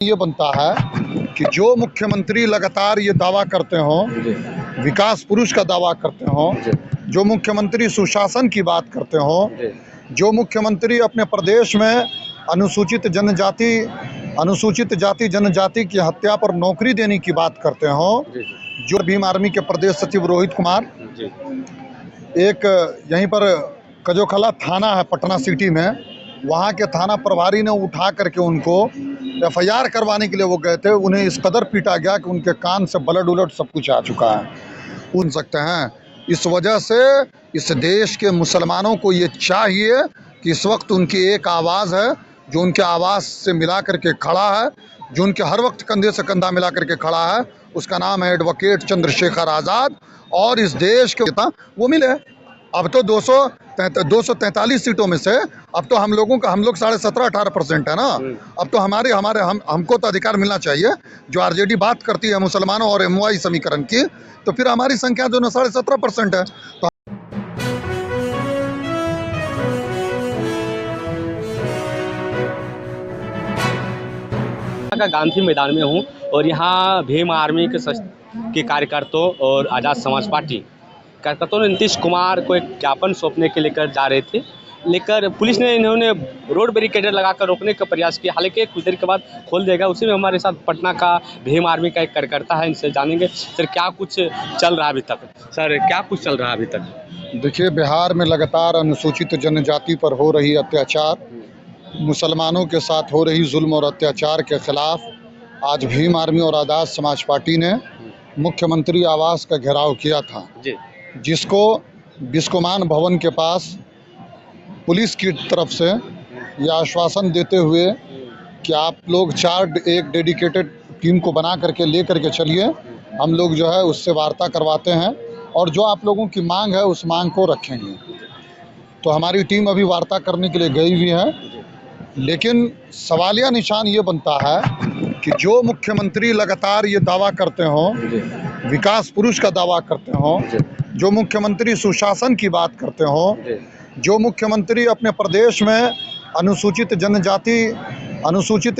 ये बनता है कि जो मुख्यमंत्री लगातार ये दावा करते हो, विकास पुरुष का दावा करते हो, जो मुख्यमंत्री सुशासन की बात करते हो, जो मुख्यमंत्री अपने प्रदेश में अनुसूचित जाति जनजाति की हत्या पर नौकरी देने की बात करते हो, जो भीम आर्मी के प्रदेश सचिव रोहित कुमार, एक यहीं पर कजोखला थाना है पटना सिटी में, वहाँ के थाना प्रभारी ने उठा करके उनको FIR करवाने के लिए वो गए थे। उन्हें इस कदर पीटा गया कि उनके कान से ब्लड उलट सब कुछ आ चुका है। सुन सकते हैं। इस वजह से इस देश के मुसलमानों को ये चाहिए कि इस वक्त उनकी एक आवाज़ है जो उनके आवाज़ से मिला करके खड़ा है, जो उनके हर वक्त कंधे से कंधा मिला करके खड़ा है। उसका नाम है एडवोकेट चंद्रशेखर आज़ाद। और इस देश के वो मिले। अब तो 243 सीटों में से अब तो हम लोग 17.5-18% है ना। अब तो हमको तो अधिकार मिलना चाहिए। जो RJD बात करती है मुसलमानों और MY समीकरण की, तो फिर हमारी संख्या जो 17.5% है। तो का गांधी मैदान में हूँ और यहाँ भीम आर्मी के कार्यकर्ताओं और आज़ाद समाज पार्टी कार्यकर्ताओं ने नीतीश कुमार को एक ज्ञापन सौंपने के लेकर जा रहे थे, लेकर पुलिस ने इन्होंने रोड बैरिकेडर लगाकर रोकने का प्रयास किया। हालांकि कुछ देर के बाद खोल देगा। उसी में हमारे साथ पटना का भीम आर्मी का एक कार्यकर्ता है, इनसे जानेंगे सर क्या कुछ चल रहा है अभी तक। सर क्या कुछ चल रहा है अभी तक? देखिए, बिहार में लगातार अनुसूचित जनजाति पर हो रही अत्याचार, मुसलमानों के साथ हो रही जुल्म और अत्याचार के खिलाफ आज भीम आर्मी और आज़ाद समाज पार्टी ने मुख्यमंत्री आवास का घेराव किया था, जिसको बिस्कोमान भवन के पास पुलिस की तरफ से यह आश्वासन देते हुए कि आप लोग एक डेडिकेटेड टीम को बना करके ले करके चलिए, हम लोग जो है उससे वार्ता करवाते हैं और जो आप लोगों की मांग है उस मांग को रखेंगे। तो हमारी टीम अभी वार्ता करने के लिए गई हुई है। लेकिन सवालिया निशान ये बनता है कि जो मुख्यमंत्री लगातार ये दावा करते हो, विकास पुरुष का दावा करते हो, जो मुख्यमंत्री सुशासन की बात करते हो, जो मुख्यमंत्री अपने प्रदेश में अनुसूचित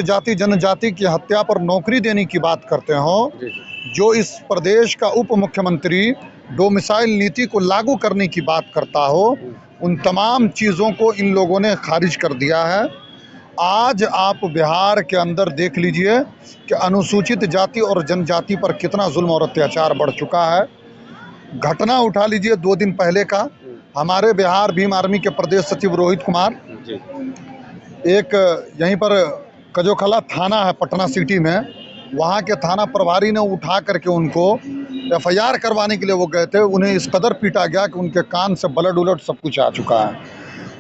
जाति जनजाति की हत्या पर नौकरी देने की बात करते हो, जो इस प्रदेश का उप मुख्यमंत्री डोमिसाइल नीति को लागू करने की बात करता हो, उन तमाम चीज़ों को इन लोगों ने खारिज कर दिया है। आज आप बिहार के अंदर देख लीजिए कि अनुसूचित जाति और जनजाति पर कितना जुल्म और अत्याचार बढ़ चुका है। घटना उठा लीजिए 2 दिन पहले का, हमारे बिहार भीम आर्मी के प्रदेश सचिव रोहित कुमार, एक यहीं पर कजोखला थाना है पटना सिटी में, वहाँ के थाना प्रभारी ने उठा करके उनको FIR करवाने के लिए वो गए थे। उन्हें इस कदर पीटा गया कि उनके कान से ब्लड उलट सब कुछ आ चुका है।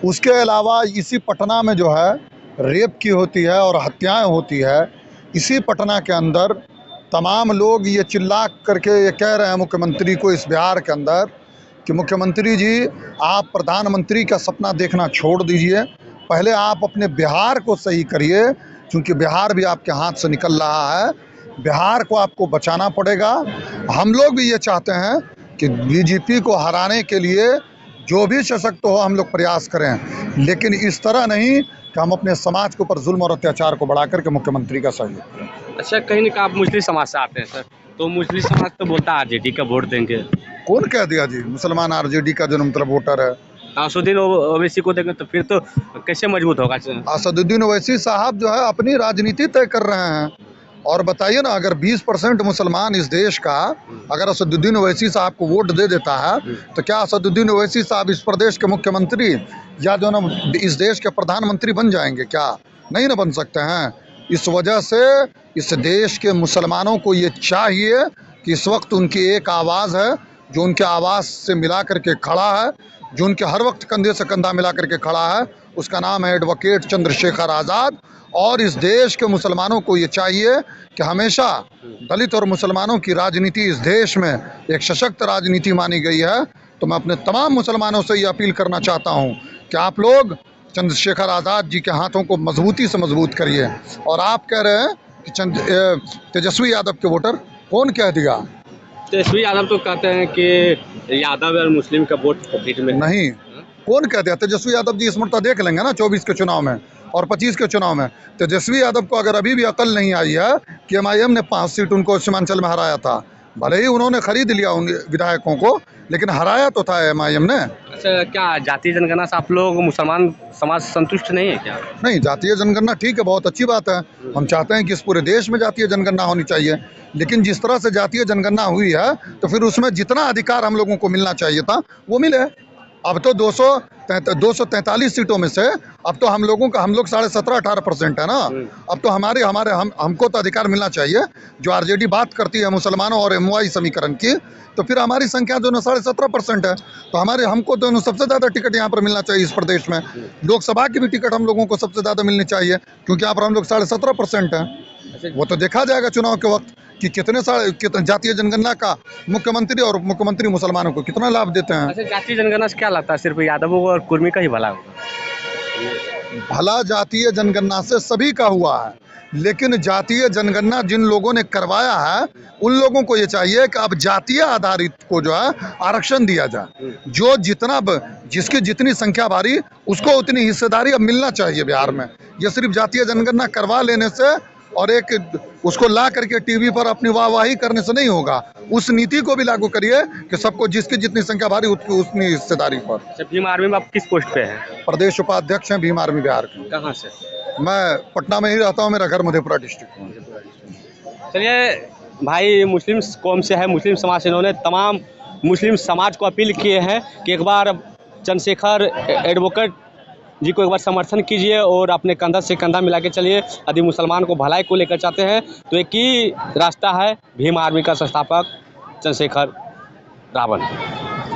उसके अलावा इसी पटना में जो है रेप की होती है और हत्याएं होती है। इसी पटना के अंदर तमाम लोग ये चिल्ला करके ये कह रहे हैं मुख्यमंत्री को इस बिहार के अंदर कि मुख्यमंत्री जी, आप प्रधानमंत्री का सपना देखना छोड़ दीजिए, पहले आप अपने बिहार को सही करिए, क्योंकि बिहार भी आपके हाथ से निकल रहा है। बिहार को आपको बचाना पड़ेगा। हम लोग भी ये चाहते हैं कि BJP को हराने के लिए जो भी सशक्त हो हम लोग प्रयास करें, लेकिन इस तरह नहीं कि हम अपने समाज के ऊपर जुल्म और अत्याचार को बढ़ा करके मुख्यमंत्री का सहयोग करें। अच्छा, कहीं ना कहीं आप मुस्लिम समाज से आते हैं सर, तो मुस्लिम समाज तो बोलता है RJD का वोट देंगे। कौन कह दिया जी? मुसलमान RJD का जो मतलब वोटर है। असदुद्दीन ओवैसी को देंगे तो फिर तो कैसे मजबूत होगा? असदुद्दीन ओवैसी साहब जो है अपनी राजनीति तय कर रहे हैं। और बताइए ना, अगर 20% मुसलमान इस देश का अगर असदुद्दीन ओवैसी साहब को वोट दे देता है, तो क्या असदुद्दीन ओवैसी साहब इस प्रदेश के मुख्यमंत्री या जो ना इस देश के प्रधानमंत्री बन जाएंगे? क्या नहीं ना बन सकते हैं। इस वजह से इस देश के मुसलमानों को ये चाहिए कि इस वक्त उनकी एक आवाज़ है जो उनके आवाज़ से मिला करके खड़ा है, जो उनके हर वक्त कंधे से कंधा मिला करके खड़ा है। उसका नाम है एडवोकेट चंद्रशेखर आज़ाद। और इस देश के मुसलमानों को ये चाहिए कि हमेशा दलित और मुसलमानों की राजनीति इस देश में एक सशक्त राजनीति मानी गई है। तो मैं अपने तमाम मुसलमानों से ये अपील करना चाहता हूँ कि आप लोग चंद्रशेखर आज़ाद जी के हाथों को मजबूती से मजबूत करिए। और आप कह रहे हैं कि तेजस्वी यादव के वोटर, कौन कह दिया? तेजस्वी यादव तो कहते हैं कि यादव और मुस्लिम का वोट पॉकेट में नहीं। कौन कह दिया? तेजस्वी यादव जी स्मृता देख लेंगे ना 24 के चुनाव में। और 25 के चुनाव में तेजस्वी यादव को अगर अभी भी अकल नहीं आई है कि MIM ने 5 सीट उनको सीमांचल में हराया था, भले ही उन्होंने खरीद लिया उन विधायकों को, लेकिन हराया तो था MIM ने। अच्छा, क्या जातीय जनगणना से आप लोग मुसलमान समाज संतुष्ट नहीं है क्या? नहीं, जातीय जनगणना ठीक है, बहुत अच्छी बात है। हम चाहते हैं कि इस पूरे देश में जातीय जनगणना होनी चाहिए, लेकिन जिस तरह से जातीय जनगणना हुई है तो फिर उसमें जितना अधिकार हम लोगों को मिलना चाहिए था वो मिले। अब तो 243 सीटों में से अब तो हम लोग 17.5-18% है ना। अब तो हमको तो अधिकार मिलना चाहिए। जो RJD बात करती है मुसलमानों और MY समीकरण की, तो फिर हमारी संख्या जो 17.5% है, तो हमको दोनों सबसे ज़्यादा टिकट यहाँ पर मिलना चाहिए इस प्रदेश में। लोकसभा की भी टिकट हम लोगों को सबसे ज़्यादा मिलनी चाहिए, क्योंकि यहाँ पर हम लोग 17.5% हैं। वो तो देखा जाएगा चुनाव के वक्त कि कितने जातीय जनगणना का मुख्यमंत्री और उप मुख्यमंत्री मुसलमानों को कितना लाभ देते हैं। अच्छा, जातीय जनगणना से क्या लगता है, सिर्फ यादवों और कुर्मी का ही भला होगा? भला जातीय जनगणना से सभी का हुआ है, लेकिन जातीय जनगणना जिन लोगों ने करवाया है उन लोगों को ये चाहिए कि अब जातीय आधारित को जो है आरक्षण दिया जाए। जो जिसकी जितनी संख्या भारी उसको उतनी हिस्सेदारी अब मिलना चाहिए बिहार में। ये सिर्फ जातीय जनगणना करवा लेने से और उसको ला करके टीवी पर अपनी वाहवाही करने से नहीं होगा। उस नीति को भी लागू करिए कि सबको जिसकी जितनी संख्या भारी उतनी हिस्सेदारी पर। अच्छा, भीम आर्मी में आप किस पोस्ट पे हैं? प्रदेश उपाध्यक्ष हैं भीम आर्मी बिहार के। कहाँ से? मैं पटना में ही रहता हूँ, मेरा घर मधेपुरा डिस्ट्रिक्ट में। चलिए, भाई मुस्लिम कौम से है, मुस्लिम समाज से, इन्होंने तमाम मुस्लिम समाज को अपील किए हैं कि एक बार चंद्रशेखर एडवोकेट जी को एक बार समर्थन कीजिए और अपने कंधा से कंधा मिला के चलिए। यदि मुसलमान को भलाई को लेकर चाहते हैं तो एक ही रास्ता है, भीम आर्मी का संस्थापक चंद्रशेखर रावण।